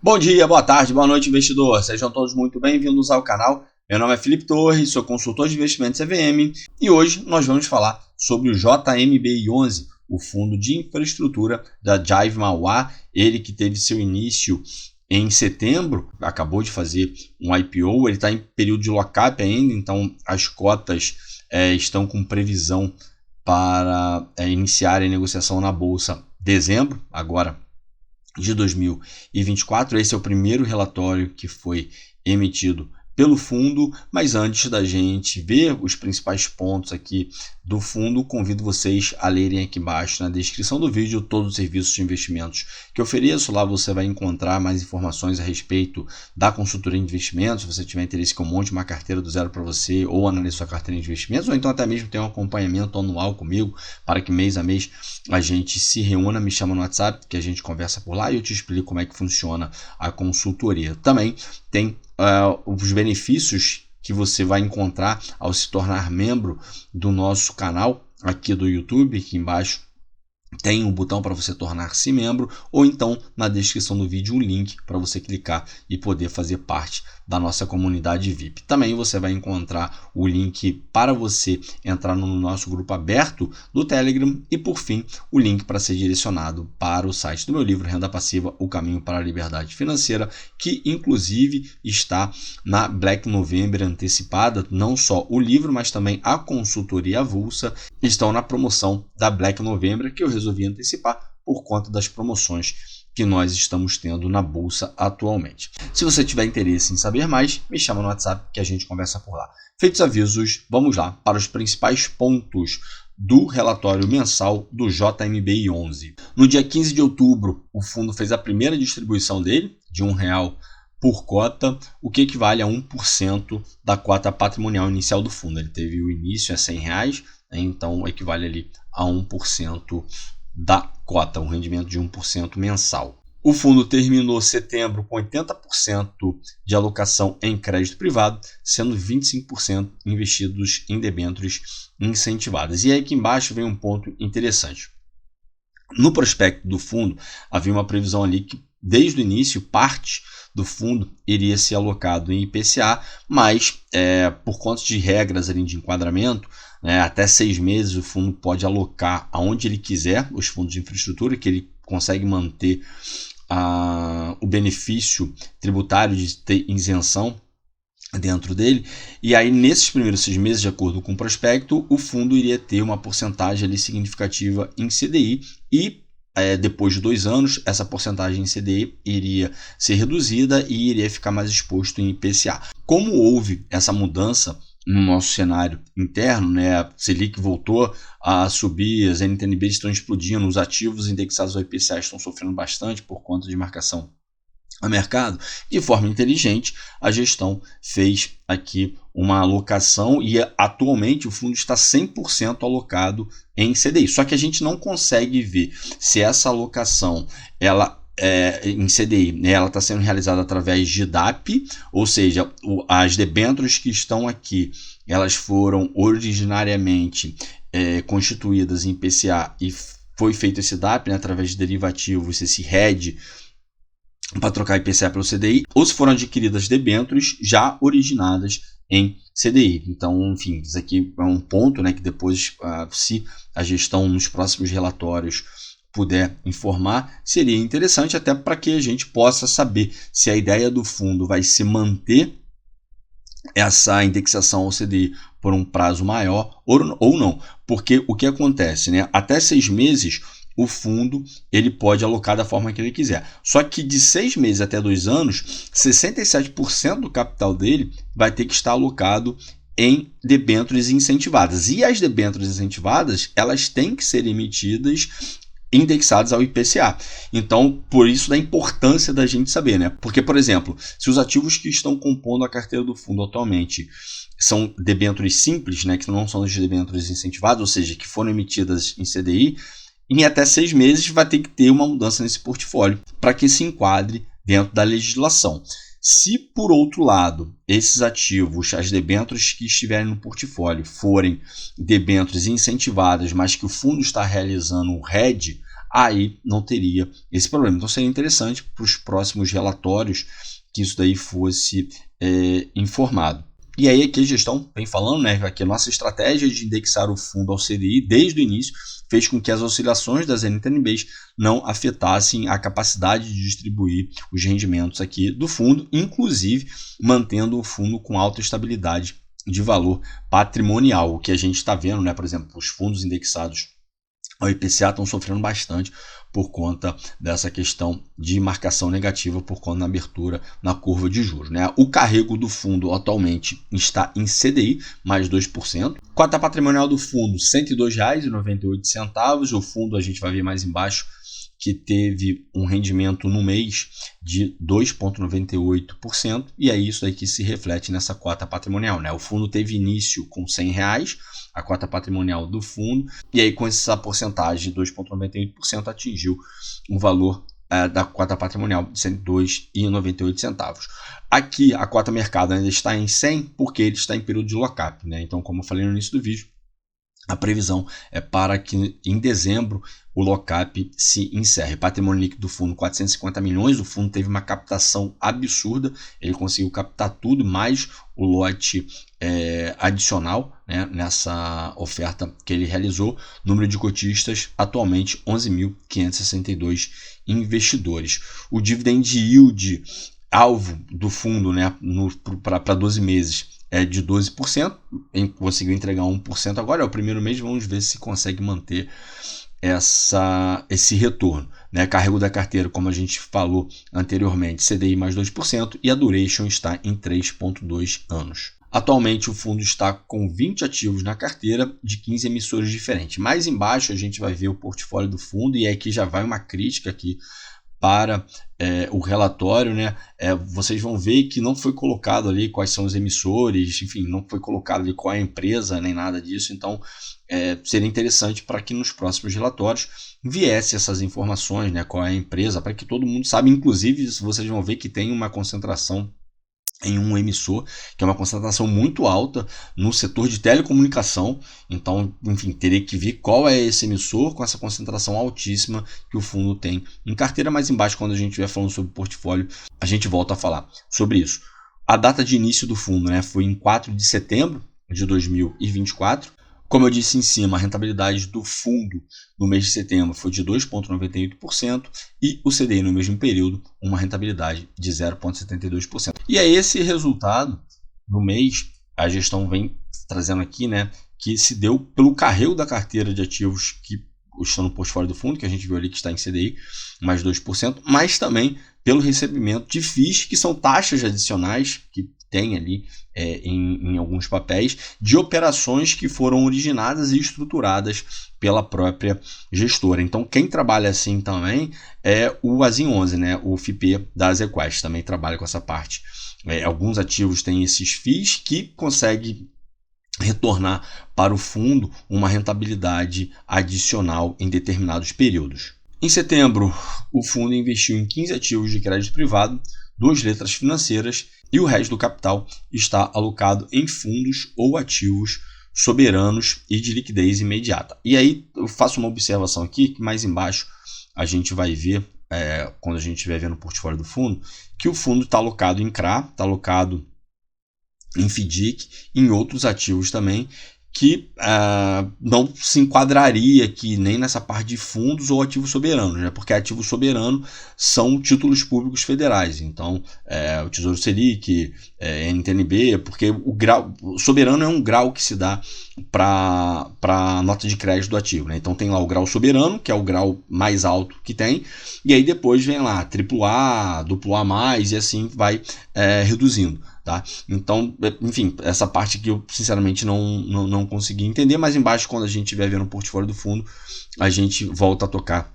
Bom dia, boa tarde, boa noite, investidor. Sejam todos muito bem-vindos ao canal. Meu nome é Felipe Torres, sou consultor de investimentos CVM e hoje nós vamos falar sobre o JMBI11, o fundo de infraestrutura da Jive Mauá, ele que teve seu início em setembro, acabou de fazer um IPO, ele está em período de lock-up ainda, então as cotas estão com previsão para iniciar a negociação na Bolsa em dezembro, agora de 2024. Esse é o primeiro relatório que foi emitido pelo fundo, mas antes da gente ver os principais pontos aqui do fundo, convido vocês a lerem aqui embaixo na descrição do vídeo todos os serviços de investimentos que eu ofereço. Lá você vai encontrar mais informações a respeito da consultoria de investimentos. Se você tiver interesse que eu monte uma carteira do zero para você ou analise sua carteira de investimentos, ou então até mesmo ter um acompanhamento anual comigo para que mês a mês a gente se reúna, me chama no WhatsApp que a gente conversa por lá e eu te explico como é que funciona a consultoria. Também tem os benefícios que você vai encontrar ao se tornar membro do nosso canal aqui do YouTube. Aqui embaixo tem um botão para você tornar-se membro, ou então na descrição do vídeo um link para você clicar e poder fazer parte da nossa comunidade VIP. Também você vai encontrar o link para você entrar no nosso grupo aberto do Telegram e, por fim, o link para ser direcionado para o site do meu livro Renda Passiva, O Caminho para a Liberdade Financeira, que inclusive está na Black November antecipada. Não só o livro, mas também a consultoria avulsa estão na promoção da Black November, que eu resolvi antecipar por conta das promoções que nós estamos tendo na bolsa atualmente. Se você tiver interesse em saber mais, me chama no WhatsApp que a gente conversa por lá. Feitos avisos, vamos lá para os principais pontos do relatório mensal do JMBI11. No dia 15 de outubro, o fundo fez a primeira distribuição dele, de R$1 por cota, o que equivale a 1% da cota patrimonial inicial do fundo. Ele teve o início a R$100, então equivale ali a 1% da cota, um rendimento de 1% mensal. O fundo terminou setembro com 80% de alocação em crédito privado, sendo 25% investidos em debêntures incentivadas. E aí aqui embaixo vem um ponto interessante. No prospecto do fundo, havia uma previsão ali que desde o início parte do fundo iria ser alocado em IPCA, mas por conta de regras ali de enquadramento, até 6 meses o fundo pode alocar aonde ele quiser os fundos de infraestrutura, que ele consegue manter o benefício tributário de ter isenção dentro dele. E aí nesses primeiros 6 meses, de acordo com o prospecto, o fundo iria ter uma porcentagem ali significativa em CDI e depois de 2 anos, essa porcentagem em CDI iria ser reduzida e iria ficar mais exposto em IPCA. Como houve essa mudança no nosso cenário interno, a Selic voltou a subir, as NTNBs estão explodindo, os ativos indexados ao IPCA estão sofrendo bastante por conta de marcação a mercado. De forma inteligente, a gestão fez aqui uma alocação e atualmente o fundo está 100% alocado em CDI. Só que a gente não consegue ver se essa alocação em CDI, ela está sendo realizada através de DAP, ou seja, as debêntures que estão aqui, elas foram originariamente constituídas em IPCA e foi feito esse DAP através de derivativos, esse hedge, para trocar IPCA pelo CDI, ou se foram adquiridas debêntures já originadas em CDI. Então, enfim, isso aqui é um ponto que depois, se a gestão nos próximos relatórios puder informar, seria interessante até para que a gente possa saber se a ideia do fundo vai se manter essa indexação ao CDI por um prazo maior ou não. Porque o que acontece, até 6 meses o fundo ele pode alocar da forma que ele quiser. Só que de 6 meses até 2 anos, 67% do capital dele vai ter que estar alocado em debêntures incentivadas. E as debêntures incentivadas, elas têm que ser emitidas indexados ao IPCA. Então, por isso da importância da gente saber, Porque, por exemplo, se os ativos que estão compondo a carteira do fundo atualmente são debêntures simples, que não são as debêntures incentivadas, ou seja, que foram emitidas em CDI, em até 6 meses vai ter que ter uma mudança nesse portfólio para que se enquadre dentro da legislação. Se, por outro lado, esses ativos, as debêntures que estiverem no portfólio, forem debêntures incentivadas, mas que o fundo está realizando um hedge, aí não teria esse problema. Então seria interessante para os próximos relatórios que isso daí fosse informado. E aí aqui a gestão vem falando, né, que a nossa estratégia de indexar o fundo ao CDI desde o início fez com que as oscilações das NTNBs não afetassem a capacidade de distribuir os rendimentos aqui do fundo, inclusive mantendo o fundo com alta estabilidade de valor patrimonial. O que a gente está vendo, né, por exemplo, os fundos indexados ao IPCA estão sofrendo bastante por conta dessa questão de marcação negativa por conta da abertura na curva de juros, né? O carrego do fundo atualmente está em CDI, mais 2%. Cota patrimonial do fundo, R$ 102,98. O fundo, a gente vai ver mais embaixo, que teve um rendimento no mês de 2,98%, e é isso aí que se reflete nessa cota patrimonial, né? O fundo teve início com R$ 100, a cota patrimonial do fundo, e aí com essa porcentagem de 2,98% atingiu um valor da cota patrimonial de R$ 102,98. Aqui a cota mercado ainda está em 100 porque ele está em período de lock-up, né? Então, como eu falei no início do vídeo, a previsão é para que em dezembro o lock-up se encerre. Patrimônio líquido do fundo, 450 milhões. O fundo teve uma captação absurda. Ele conseguiu captar tudo, mais o lote adicional, né, nessa oferta que ele realizou. Número de cotistas, atualmente 11.562 investidores. O dividend yield alvo do fundo, né, para 12 meses, é de 12%, conseguiu entregar 1% agora, é o primeiro mês, vamos ver se consegue manter esse retorno, né? Carrego da carteira, como a gente falou anteriormente, CDI mais 2%, e a duration está em 3,2 anos. Atualmente o fundo está com 20 ativos na carteira de 15 emissores diferentes. Mais embaixo a gente vai ver o portfólio do fundo, e aqui já vai uma crítica aqui para o relatório, né? Vocês vão ver que não foi colocado ali quais são os emissores, enfim, não foi colocado ali qual é a empresa, nem nada disso. Então, seria interessante para que nos próximos relatórios viesse essas informações, né? Qual é a empresa, para que todo mundo saiba. Inclusive, vocês vão ver que tem uma concentração em um emissor, que é uma concentração muito alta no setor de telecomunicação. Então, enfim, teria que ver qual é esse emissor com essa concentração altíssima que o fundo tem em carteira. Mais embaixo, quando a gente estiver falando sobre portfólio, a gente volta a falar sobre isso. A data de início do fundo, né, foi em 4 de setembro de 2024. Como eu disse em cima, a rentabilidade do fundo no mês de setembro foi de 2,98% e o CDI no mesmo período, uma rentabilidade de 0,72%. E é esse resultado no mês, a gestão vem trazendo aqui, né, que se deu pelo carrego da carteira de ativos que estão no portfólio do fundo, que a gente viu ali que está em CDI, mais 2%, mas também pelo recebimento de FIIs, que são taxas adicionais que tem ali em alguns papéis, de operações que foram originadas e estruturadas pela própria gestora. Então, quem trabalha assim também é o Azim 11, né? O FIP da Azequest também trabalha com essa parte. Alguns ativos têm esses FIIs que conseguem retornar para o fundo uma rentabilidade adicional em determinados períodos. Em setembro, o fundo investiu em 15 ativos de crédito privado, 2 letras financeiras, e o resto do capital está alocado em fundos ou ativos soberanos e de liquidez imediata. E aí eu faço uma observação aqui, que mais embaixo a gente vai ver, quando a gente estiver vendo o portfólio do fundo, que o fundo está alocado em CRA, está alocado em FDIC, em outros ativos também, que não se enquadraria aqui nem nessa parte de fundos ou ativos soberanos, né? Porque ativo soberano são títulos públicos federais, então o Tesouro Selic, NTNB, porque o soberano é um grau que se dá para a nota de crédito do ativo, né? Então tem lá o grau soberano, que é o grau mais alto que tem, e aí depois vem lá AAA, AA+, e assim vai reduzindo. Tá? Então, enfim, essa parte que eu sinceramente não consegui entender, mas embaixo, quando a gente estiver vendo o portfólio do fundo, a gente volta a tocar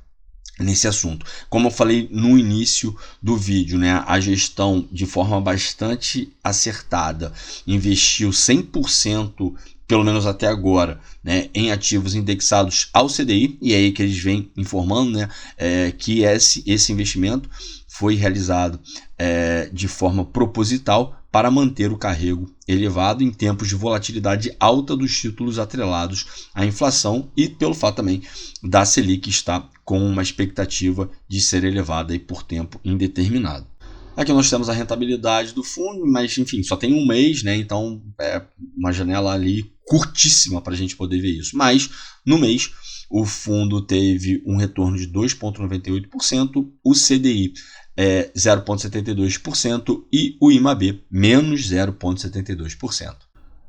nesse assunto. Como eu falei no início do vídeo, né, a gestão, de forma bastante acertada, investiu 100%, pelo menos até agora, né, em ativos indexados ao CDI, e é aí que eles vêm informando, né, que esse investimento foi realizado de forma proposital para manter o carrego elevado em tempos de volatilidade alta dos títulos atrelados à inflação e pelo fato também da Selic estar com uma expectativa de ser elevada aí por tempo indeterminado. Aqui nós temos a rentabilidade do fundo, mas enfim, só tem um mês, né? Então é uma janela ali curtíssima para a gente poder ver isso. Mas no mês o fundo teve um retorno de 2,98%, o CDI 0,72% e o IMAB menos 0,72%.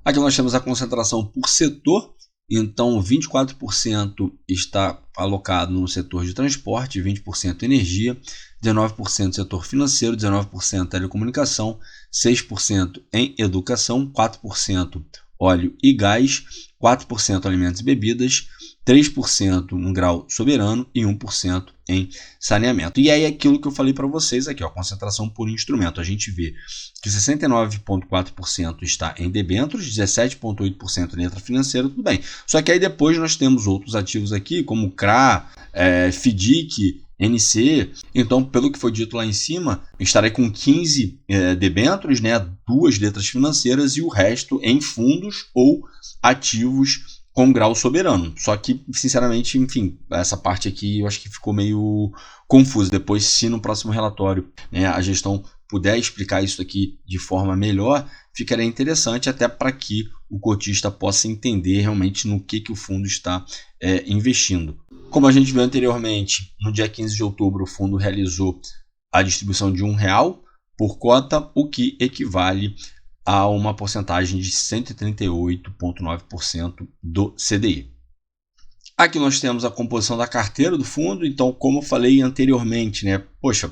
Aqui nós temos a concentração por setor. Então, 24% está alocado no setor de transporte, 20% energia, 19% setor financeiro, 19% telecomunicação, 6% em educação, 4% óleo e gás, 4% alimentos e bebidas, 3% um grau soberano e 1% em saneamento. E aí aquilo que eu falei para vocês aqui, ó, concentração por instrumento. A gente vê que 69,4% está em debêntures, 17,8% em letra financeira, tudo bem. Só que aí depois nós temos outros ativos aqui, como CRA, FDIC, NC. Então, pelo que foi dito lá em cima, estarei com 15 debêntures, né, 2 letras financeiras e o resto em fundos ou ativos com grau soberano. Só que, sinceramente, enfim, essa parte aqui eu acho que ficou meio confusa. Depois, se no próximo relatório, né, a gestão puder explicar isso aqui de forma melhor, ficaria interessante até para que o cotista possa entender realmente no que o fundo está investindo. Como a gente viu anteriormente, no dia 15 de outubro, o fundo realizou a distribuição de R$1 por cota, o que equivale a uma porcentagem de 138,9% do CDI. Aqui nós temos a composição da carteira do fundo. Então, como eu falei anteriormente, né, poxa,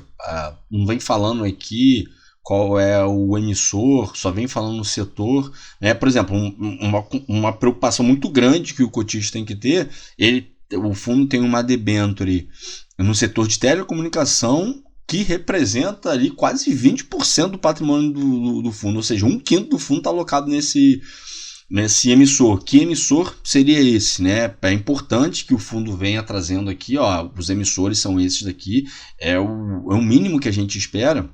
não vem falando aqui qual é o emissor, só vem falando no setor, né? Por exemplo, uma preocupação muito grande que o cotista tem que ter, o fundo tem uma debênture no setor de telecomunicação que representa ali quase 20% do patrimônio do fundo, ou seja, 1/5 do fundo está alocado nesse emissor. Que emissor seria esse, né? É importante que o fundo venha trazendo aqui, ó, os emissores são esses daqui, é o mínimo que a gente espera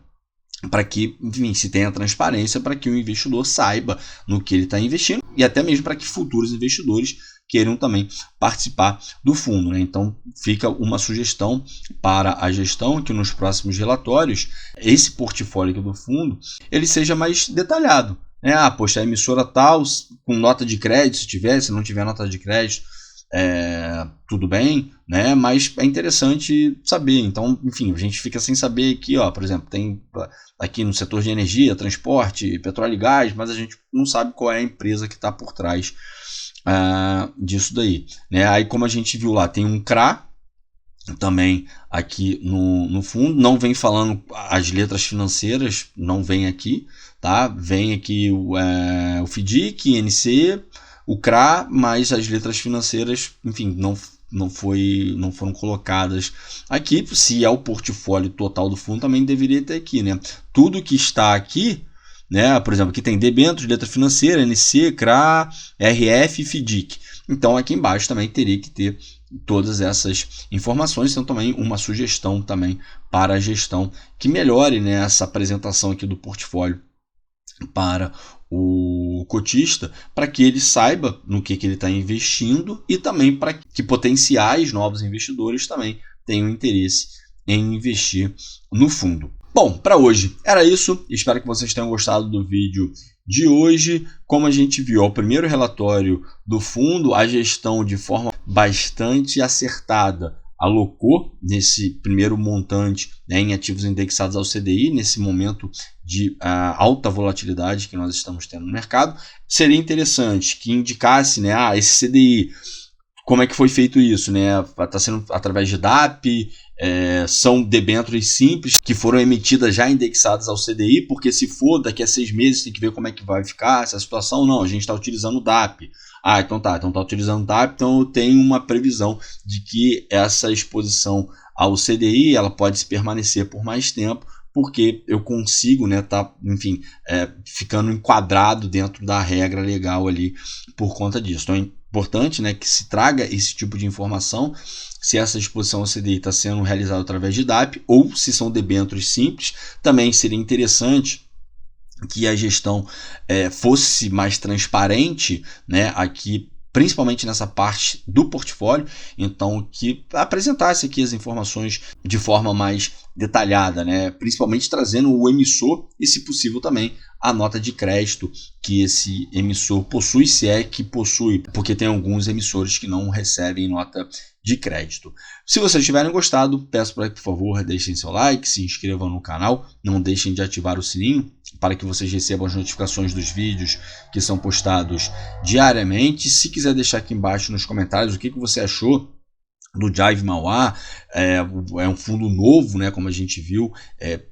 para que, enfim, se tenha transparência, para que o investidor saiba no que ele está investindo e até mesmo para que futuros investidores queiram também participar do fundo, né? Então fica uma sugestão para a gestão que nos próximos relatórios esse portfólio aqui do fundo ele seja mais detalhado, né? Poxa, a emissora tal com nota de crédito, se não tiver nota de crédito, tudo bem, né? Mas é interessante saber. Então, enfim, a gente fica sem saber aqui, ó, por exemplo, tem aqui no setor de energia, transporte, petróleo e gás, mas a gente não sabe qual é a empresa que está por trás disso daí, né? Aí, como a gente viu lá, tem um CRA também aqui no fundo, não vem falando as letras financeiras, não vem aqui, tá? Vem aqui o FDIC, NC, o CRA, mas as letras financeiras, enfim, não foram colocadas aqui. Se é o portfólio total do fundo, também deveria ter aqui, né? Tudo que está aqui, né? Por exemplo, aqui tem debêntures, letra financeira, NC, CRA, RF e FDIC. Então aqui embaixo também teria que ter todas essas informações. Então também uma sugestão também para a gestão que melhore, né, essa apresentação aqui do portfólio para o cotista, para que ele saiba no que ele está investindo e também para que potenciais novos investidores também tenham interesse em investir no fundo. Bom, para hoje era isso. Espero que vocês tenham gostado do vídeo de hoje. Como a gente viu, o primeiro relatório do fundo, a gestão de forma bastante acertada alocou nesse primeiro montante, né, em ativos indexados ao CDI, nesse momento de alta volatilidade que nós estamos tendo no mercado. Seria interessante que indicasse, né, esse CDI, como é que foi feito isso, né? Está sendo através de DAP, são debêntures simples que foram emitidas já indexadas ao CDI, porque se for daqui a 6 meses tem que ver como é que vai ficar essa situação. Não, a gente está utilizando o DAP. Então tá utilizando o DAP, então eu tenho uma previsão de que essa exposição ao CDI ela pode se permanecer por mais tempo, porque eu consigo, né, ficando enquadrado dentro da regra legal ali por conta disso. Então é importante, né, que se traga esse tipo de informação, se essa exposição ao CDI está sendo realizada através de DAP ou se são debêntures simples. Também seria interessante que a gestão fosse mais transparente, né, aqui, principalmente nessa parte do portfólio, então que apresentasse aqui as informações de forma mais detalhada, né, principalmente trazendo o emissor e, se possível, também a nota de crédito que esse emissor possui, se é que possui, porque tem alguns emissores que não recebem nota de crédito. Se vocês tiverem gostado, peço para que, por favor, deixem seu like, se inscrevam no canal, não deixem de ativar o sininho para que vocês recebam as notificações dos vídeos que são postados diariamente. Se quiser deixar aqui embaixo nos comentários o que você achou do Jive Mauá, é um fundo novo, né, como a gente viu,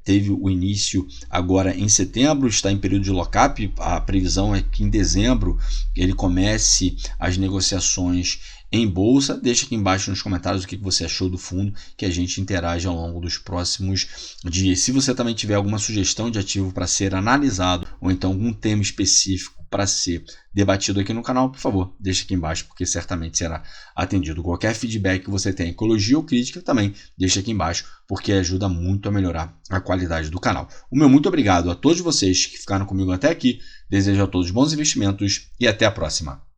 teve o início agora em setembro, está em período de lock-up, a previsão é que em dezembro ele comece as negociações em bolsa. Deixa aqui embaixo nos comentários o que você achou do fundo, que a gente interage ao longo dos próximos dias. Se você também tiver alguma sugestão de ativo para ser analisado, ou então algum tema específico para ser debatido aqui no canal, por favor, deixa aqui embaixo, porque certamente será atendido. Qualquer feedback que você tenha, ecologia ou crítica, também deixa aqui embaixo, porque ajuda muito a melhorar a qualidade do canal. O meu muito obrigado a todos vocês que ficaram comigo até aqui. Desejo a todos bons investimentos e até a próxima.